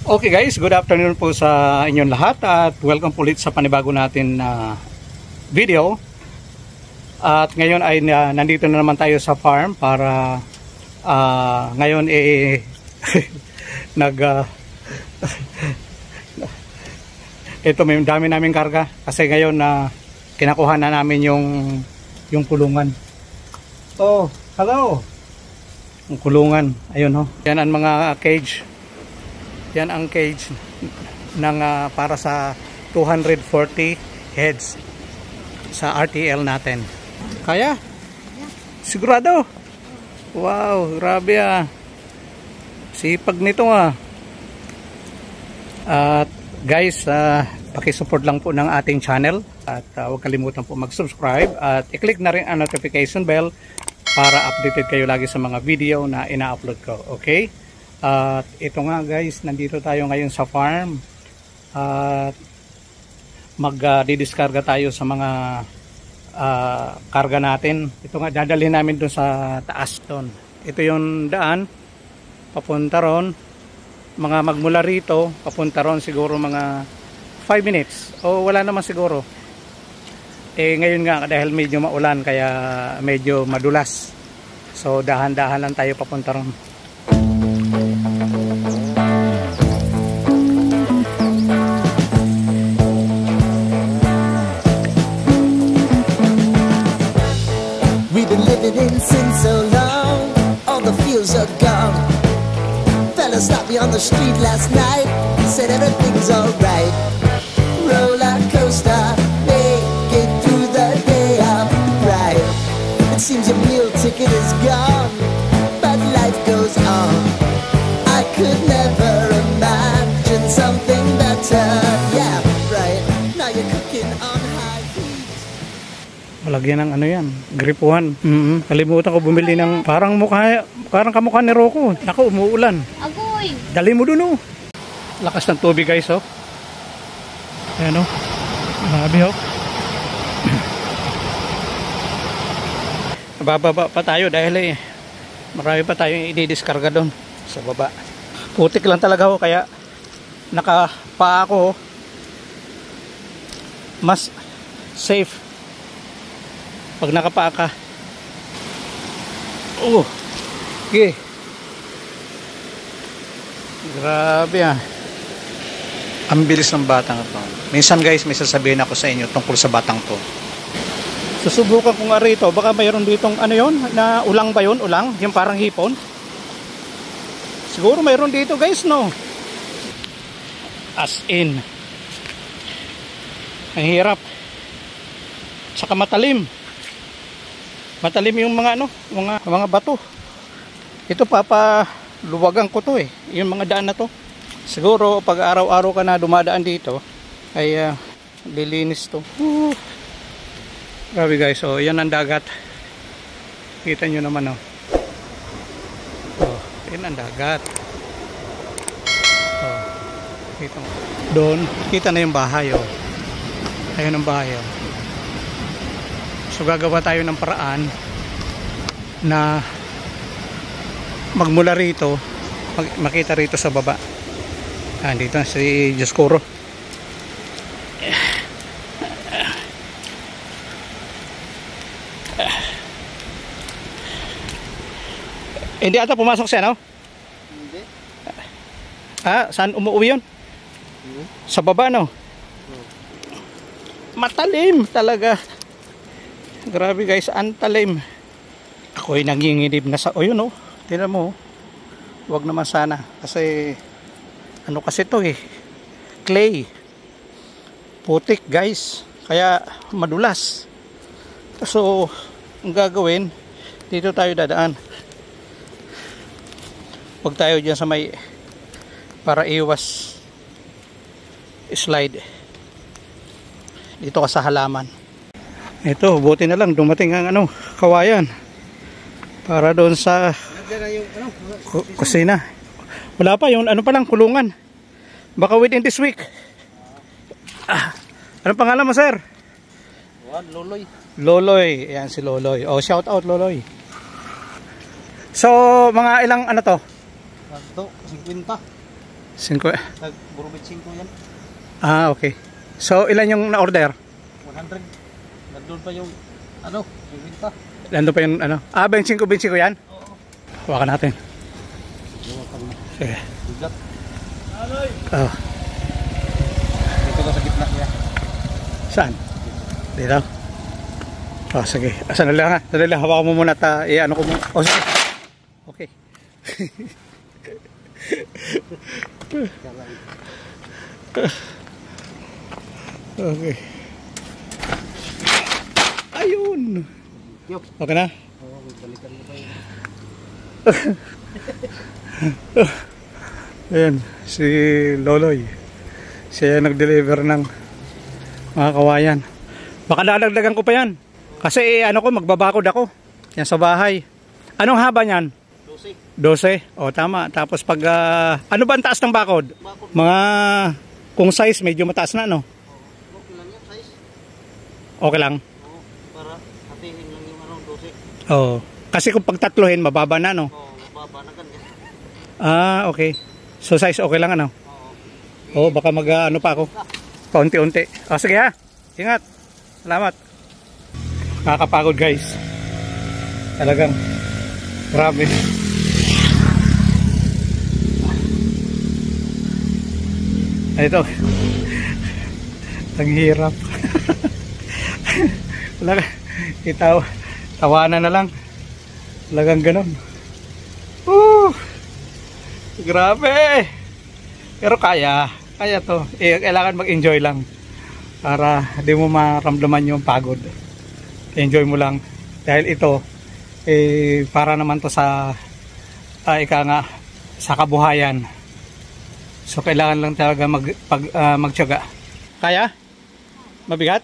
Okay guys, good afternoon po sa inyong lahat at welcome po ulit sa panibago natin na video. At ngayon ay nandito na naman tayo sa farm para ngayon ito may dami naming karga kasi ngayon kinakuha na namin yung kulungan. Oh, hello. Yung kulungan, ayun ho. Yan ang mga cage. Yan ang cage ng para sa 240 heads sa RTL natin. Kaya? Sigurado? Wow, grabe sipag nito At guys, paki-support lang po ng ating channel at huwag kalimutan po mag-subscribe at i-click na rin ang notification bell para updated kayo lagi sa mga video na ina-upload ko. Okay? At ito nga guys, nandito tayo ngayon sa farm at magdidiskarga tayo sa mga karga natin. Ito nga, dadalhin namin dun sa taas doon. Ito yung daan papunta ron, mga magmula rito papunta ron siguro mga 5 minutes o wala naman siguro. Ngayon nga dahil medyo maulan kaya medyo madulas, so dahan-dahan lang tayo papunta ron. In sin so long, all the fields are gone. Fella stopped me on the street last night, said everything's alright. Roller coaster, make it through the day upright. It seems your meal ticket is gone, but life goes on. I could never imagine something better. Yeah, right. Now you're cooking on high heat. Malagyan ng ano yan, gripuhan. Kalimutan ko bumili ng parang kamukha ni Rocco. Naku, umuulan. Agoy! Dali mo dun Lakas ng tubig guys Ayan Grabe Bababa pa tayo dahil marami pa tayong i-discarga doon sa baba. Putik lang talaga kaya nakapa ako mas safe pag nakapaa ka. Okay. Grabe Ang bilis ng batang ito. Minsan guys, may sasabihin ako sa inyo tungkol sa batang to. Susubukan ko nga rito, baka mayroon ditong ano yon, na ulang ba yun? Ulang? Yung parang hipon? Siguro mayroon dito guys, no? As in. Ang hirap. Saka matalim. Matalim yung mga mga bato. Ito papaluwagan ko to yung mga daan na to. Siguro pag araw-araw ka na dumadaan dito ay lilinis to. Grabe guys, yan ang dagat. Kita nyo naman yan ang dagat. Kita mo. Doon, kita na yung bahay Ayun ang bahay So gagawa tayo ng paraan na magmula rito, makita rito sa baba. Dito na si Dioscuro. Hindi ata pumasok siya, no? Hindi. Saan umuwi yun? Sa baba, no? Matalim talaga. Grabe guys, antalim. Ako'y nanginginib na sa yun tingnan mo. Huwag naman sana kasi ano kasi to clay. Putik guys. Kaya madulas. So ang gagawin, dito tayo dadaan. Huwag tayo dyan sa may para iwas slide. Dito ka sa halaman. Ito, buti na lang dumating ang kawayan para doon sa kusina. Wala pa yung pa lang kulungan. Baka within this week. Anong pangalan mo, sir? Loloy. Loloy. Ayan si Loloy. Shout out Loloy. So, mga ilang to? 50. 5. Burubit 5 yan. Ah, okay. So, ilan yung na-order? 100. Nandun pa yung ano, yung binta. Nandun pa yung ano? Ah, 25 yan? Oo. Hawakan natin. Hawakan mo. Sige. Bigat. Oh. Dito ka sa gitna niya. Saan? Dito? Oh, sige. Sandali lang ha. Sandali lang. Hawakan mo muna at ano ko mo. Oh, sige. Okay. Okay. Ayun. Okay na? Oo, balikan mo pa yun. Ayan, si Loloy. Siya nag-deliver ng mga kawayan. Baka dadagdagan ko pa yan. Kasi ano ko, magbabakod ako. Yan sa bahay. Anong haba niyan? 12. O, tama. Tapos pag, ano ba ang taas ng bakod? Mga, kung size, medyo mataas na, no? Okay lang yung size. Okay lang? Oo, para hatiin lang yung ano, 12. Oo. Kasi kung pagtatlohin, mababa na, no? Oo, mababa na ganyan. Ah, okay. So size okay lang, ano? Oo. Oo, baka ano pa ako. Paunti-unti. O, sige ha. Ingat. Salamat. Nakakapagod guys. Talagang grabe. Ito. Ang hirap. Wala ka. Tawanan na lang. Talagang ganun. Grabe. Pero kaya to. Kailangan mag-enjoy lang para di mo maramdaman yung pagod. Enjoy mo lang dahil ito para naman to sa ika nga sa kabuhayan. So kailangan lang talaga magtiyaga. Kaya? Mabigat?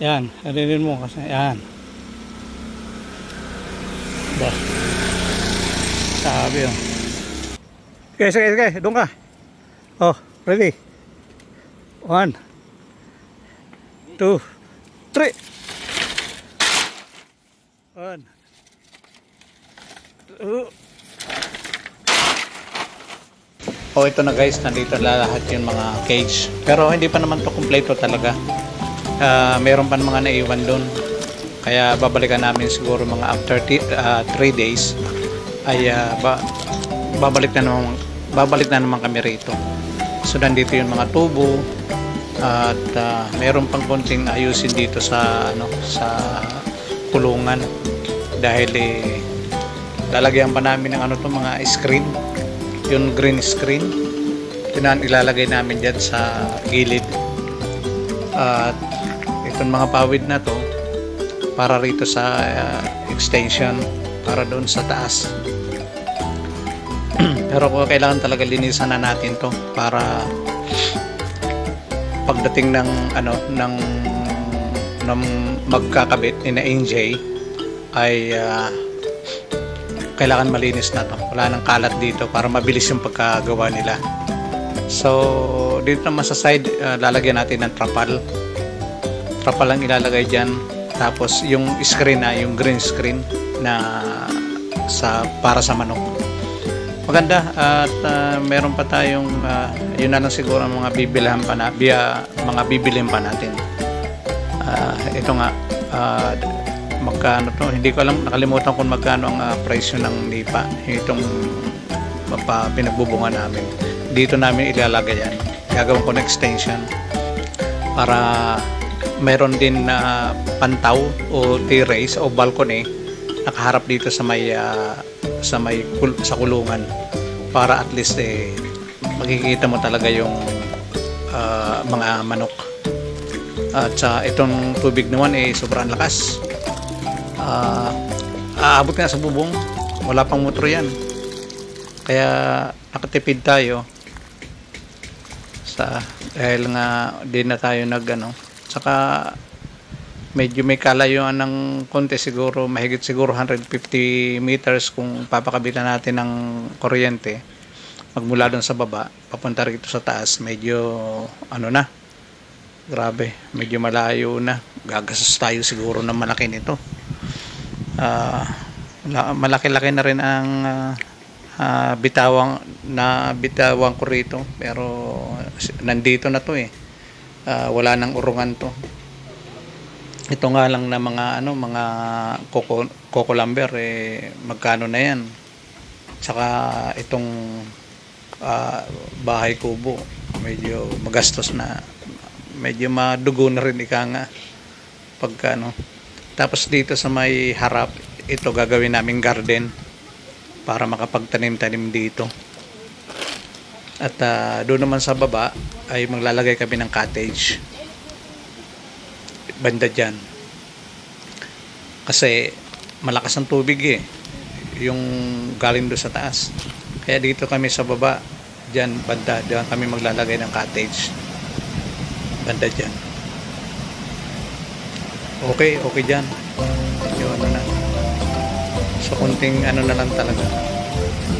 Yan, arinin mo kasi yan. Ba. Sabi yun. Okay, doon ka. Oh, ready? 1, 2, 3. 1, 2. Oh, ito na guys, nandito na lahat yung mga cage. Pero hindi pa naman to kumpleto talaga. Meron pa mga naiwan doon. Kaya babalikan namin siguro mga after 3 days ay babalik na naman kami rito. So nandito yung mga tubo at meron pang konting ayusin dito sa sa kulungan dahil lalagyan pa namin ng mga screen, yung green screen. Ilalagay namin dyan sa gilid at itong mga pawid na to para rito sa extension para doon sa taas. Pero kailangan talaga linisan na natin to para pagdating ng ng magkakabit ni na NJ ay kailangan malinis na to. Wala nang kalat dito para mabilis yung pagkagawa nila. So dito naman sa side lalagyan natin ng trapal. Trapal lang ilalagay dyan. Tapos yung screen yung green screen na para sa manok. Maganda at meron pa tayong yun na lang siguro ang mga bibilhan pa natin. Ito nga magkano to, hindi ko alam, nakalimutan kung magkano ang presyo ng nipa itong pinagbubunga namin. Dito namin ilalagay yan, gagawin ko na extension para meron din na pantaw o terrace o balcony nakaharap dito sa kulungan para at least makikita mo talaga yung mga manok. At itong tubig naman sobrang lakas. Aabot nga sa bubong, wala pang motor yan, kaya nakatipid tayo dahil nga di na tayo saka medyo may kalayuan ng konti, siguro mahigit siguro 150 meters kung papakabitan natin ng kuryente magmula doon sa baba papunta rito sa taas. Medyo grabe, medyo malayo na, gagastos tayo siguro ng malaki nito. Malaki-laki na rin ang bitawan ko rito, pero nandito na to eh. Wala nang urungan to. Ito nga lang na mga mga coco lumber eh, magkano na yan. Saka itong bahay kubo, medyo magastos na, medyo madugo na rin ika nga pagka Tapos dito sa may harap, ito gagawin naming garden para makapagtanim-tanim dito. At doon naman sa baba ay maglalagay kami ng cottage banda dyan, kasi malakas ang tubig eh, yung galing doon sa taas. Kaya dito kami sa baba, dyan banda, dyan kami maglalagay ng cottage banda dyan. Okay dyan. Medyo na. So kunting na lang talaga.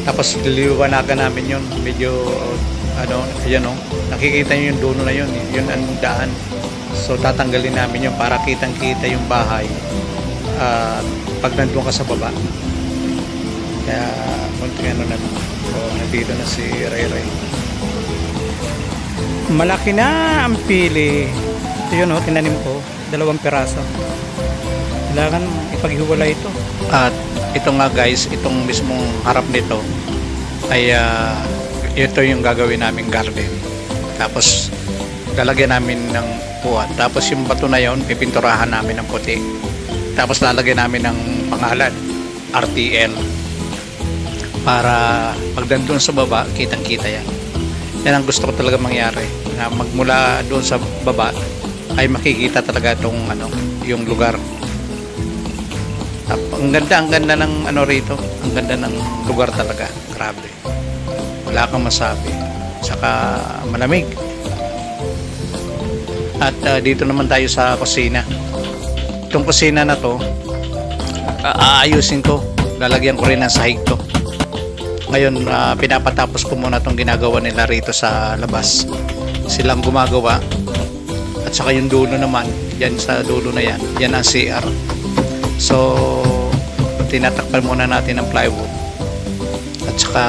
Tapos liliwanagan namin yun. Medyo ayan nakikita nyo yung dulo na yun. Yun ang daan. So tatanggalin namin yun para kitang-kita yung bahay pag nandun ka sa baba. Kaya kunting na lang. So nandito na si Ray Ray. Malaki na ang pili. Ito yun tinanim ko. 2 piraso. Kailangan ipaghiwalay ito. At ito nga guys, itong mismong harap nito ay ito yung gagawin naming garden. Tapos lalagyan namin ng puwat. Tapos yung bato na yon pipinturahan namin ng puti. Tapos lalagyan namin ng pangalan RTL para pag nandun sa baba kitang kita yan. Yan ang gusto ko talaga mangyari, na magmula doon sa baba ay makikita talaga itong yung lugar. Ang ganda ng rito. Ang ganda ng lugar talaga. Grabe. Wala kang masabi. Saka malamig. At dito naman tayo sa kusina. Itong kusina na to, aayusin ko. Lalagyan ko rin ng sahig to. Ngayon, pinapatapos ko muna itong ginagawa nila rito sa labas. Silang gumagawa. At saka yung dulo naman, yan sa dulo na yan, yan ang CR. So tinatakpan muna natin ng plywood. At saka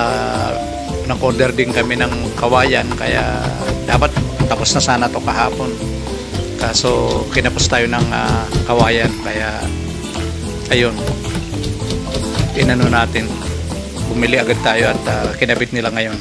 nag-order din kami ng kawayan, kaya dapat tapos na sana to kahapon. Kaso kinapos tayo ng kawayan, kaya ayun, inano natin, bumili agad tayo at kinabit nila ngayon.